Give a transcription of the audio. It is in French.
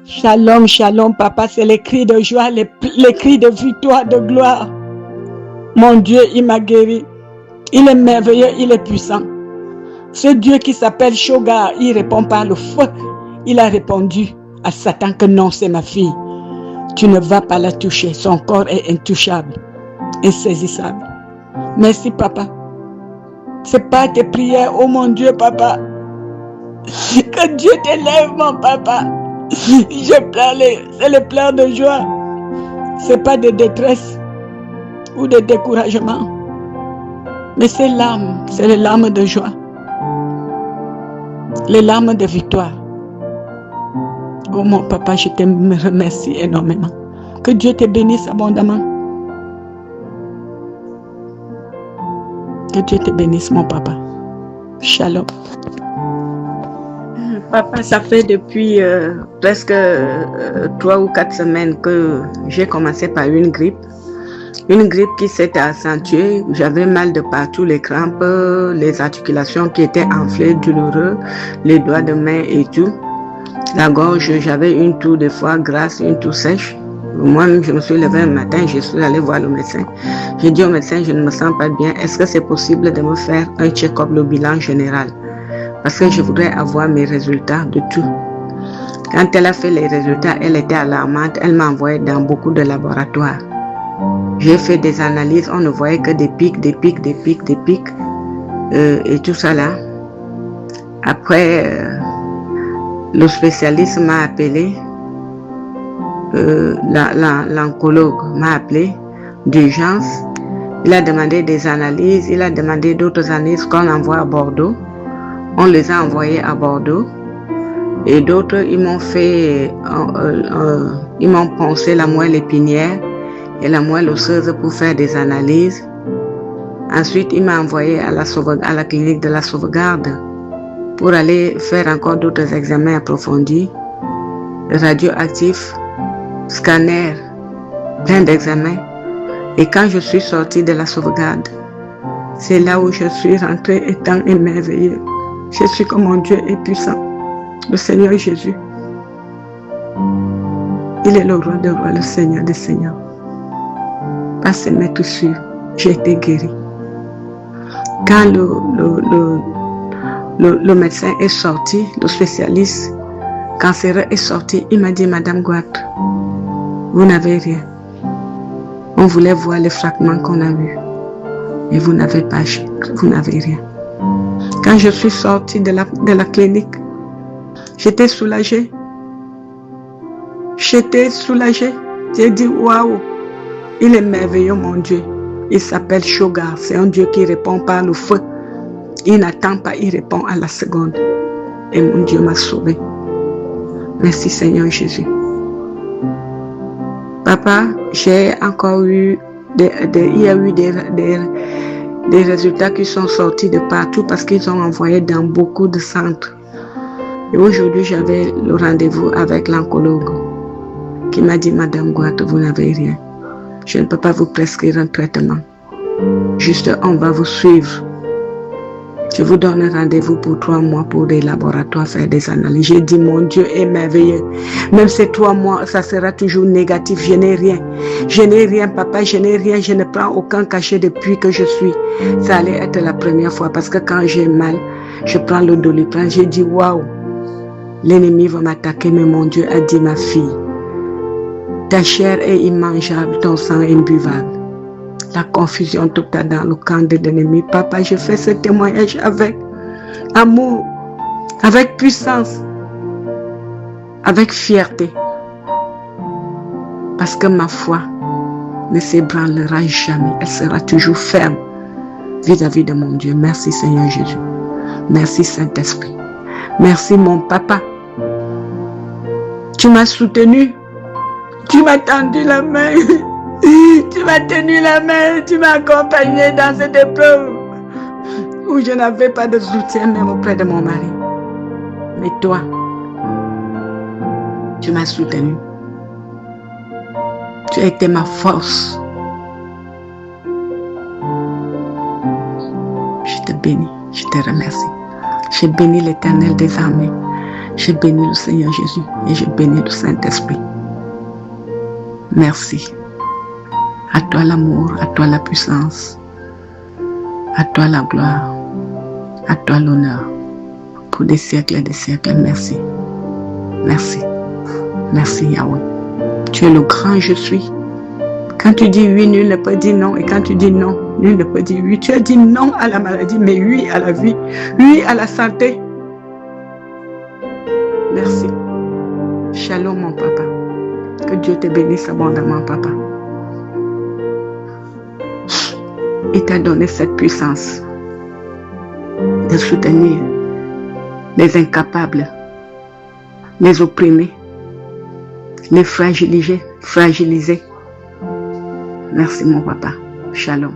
Shalom, shalom, papa, c'est les cris de joie, les cris de victoire, de gloire. Mon Dieu, il m'a guéri. Il est merveilleux, il est puissant. Ce Dieu qui s'appelle Shogar, il répond par le feu. Il a répondu à Satan que non, c'est ma fille. Tu ne vas pas la toucher. Son corps est intouchable, insaisissable. Merci, papa. C'est pas tes prières, oh mon Dieu, papa. Que Dieu t'élève, mon papa. Je pleure, c'est les pleurs de joie. C'est pas de détresse ou de découragement. Mais c'est larmes, c'est les larmes de joie. Les larmes de victoire. Oh mon papa, je te remercie énormément. Que Dieu te bénisse abondamment. Que Dieu te bénisse, mon papa. Shalom. Papa, ça fait depuis presque 3 ou 4 semaines que j'ai commencé par une grippe. Une grippe qui s'est accentuée. J'avais mal de partout, les crampes, les articulations qui étaient enflées, douloureux, les doigts de main et tout. La gorge, j'avais une toux de foie grasse, une toux sèche. Moi-même, je me suis levée un matin, je suis allée voir le médecin. J'ai dit au médecin, je ne me sens pas bien. Est-ce que c'est possible de me faire un check-up, le bilan général? Parce que je voudrais avoir mes résultats de tout. Quand elle a fait les résultats, elle était alarmante. Elle m'a envoyé dans beaucoup de laboratoires. J'ai fait des analyses, on ne voyait que des pics, et tout ça là. Après, le spécialiste m'a appelé, l'oncologue m'a appelé d'urgence. Il a demandé des analyses, il a demandé d'autres analyses qu'on envoie à Bordeaux. On les a envoyées à Bordeaux. Et d'autres, ils m'ont fait, ils m'ont poncé la moelle épinière et la moelle osseuse pour faire des analyses. Ensuite, il m'a envoyé à la clinique de la sauvegarde pour aller faire encore d'autres examens approfondis, radioactifs, scanners, plein d'examens. Et quand je suis sortie de la sauvegarde, c'est là où je suis rentrée étant émerveillée. Je suis comme mon Dieu est puissant, le Seigneur Jésus. Il est le roi des rois, le Seigneur des seigneurs. Par ses maîtres sûrs, j'ai été guérie. Quand le médecin est sorti, le spécialiste cancéreux est sorti, il m'a dit, Madame Gouat, vous n'avez rien. On voulait voir les fragments qu'on a eus. Et vous n'avez pas, vous n'avez rien. Quand je suis sortie de la clinique, j'étais soulagée. J'étais soulagée. J'ai dit, waouh, il est merveilleux, mon Dieu. Il s'appelle Shogar. C'est un Dieu qui répond par le feu. Il n'attend pas, il répond à la seconde. Et mon Dieu m'a sauvée. Merci Seigneur Jésus. Papa, j'ai encore eu, il y a eu des résultats qui sont sortis de partout parce qu'ils ont envoyé dans beaucoup de centres. Et aujourd'hui, j'avais le rendez-vous avec l'oncologue qui m'a dit, Madame Gouat, vous n'avez rien. Je ne peux pas vous prescrire un traitement. Juste, on va vous suivre. Je vous donne un rendez-vous pour 3 mois pour des laboratoires, faire des analyses. J'ai dit, mon Dieu est merveilleux. Même ces 3 mois, ça sera toujours négatif. Je n'ai rien. Je n'ai rien, papa, je n'ai rien. Je ne prends aucun cachet depuis que je suis. Ça allait être la première fois parce que quand j'ai mal, je prends le Doliprane. J'ai dit, waouh, l'ennemi va m'attaquer, mais mon Dieu a dit, ma fille, ta chair est immangeable, ton sang est imbuvable. La confusion totale dans le camp de l'ennemi. Papa, je fais ce témoignage avec amour, avec puissance, avec fierté. Parce que ma foi ne s'ébranlera jamais. Elle sera toujours ferme vis-à-vis de mon Dieu. Merci Seigneur Jésus. Merci Saint-Esprit. Merci mon papa. Tu m'as soutenu. Tu m'as tendu la main. Tu m'as tenu la main, tu m'as accompagné dans cette épreuve où je n'avais pas de soutien même auprès de mon mari. Mais toi, tu m'as soutenu. Tu as été ma force. Je te bénis, je te remercie. Je bénis l'Éternel des armées. Je bénis le Seigneur Jésus et je bénis le Saint-Esprit. Merci. À toi l'amour, à toi la puissance, à toi la gloire, à toi l'honneur. Pour des siècles et des siècles, merci. Merci. Merci Yahweh. Tu es le grand je suis. Quand tu dis oui, nul ne peut dire non. Et quand tu dis non, nul ne peut dire oui. Tu as dit non à la maladie, mais oui à la vie. Oui à la santé. Merci. Shalom mon papa. Que Dieu te bénisse abondamment papa. Il t'a donné cette puissance de soutenir les incapables, les opprimés, les fragilisés. Merci mon papa. Shalom.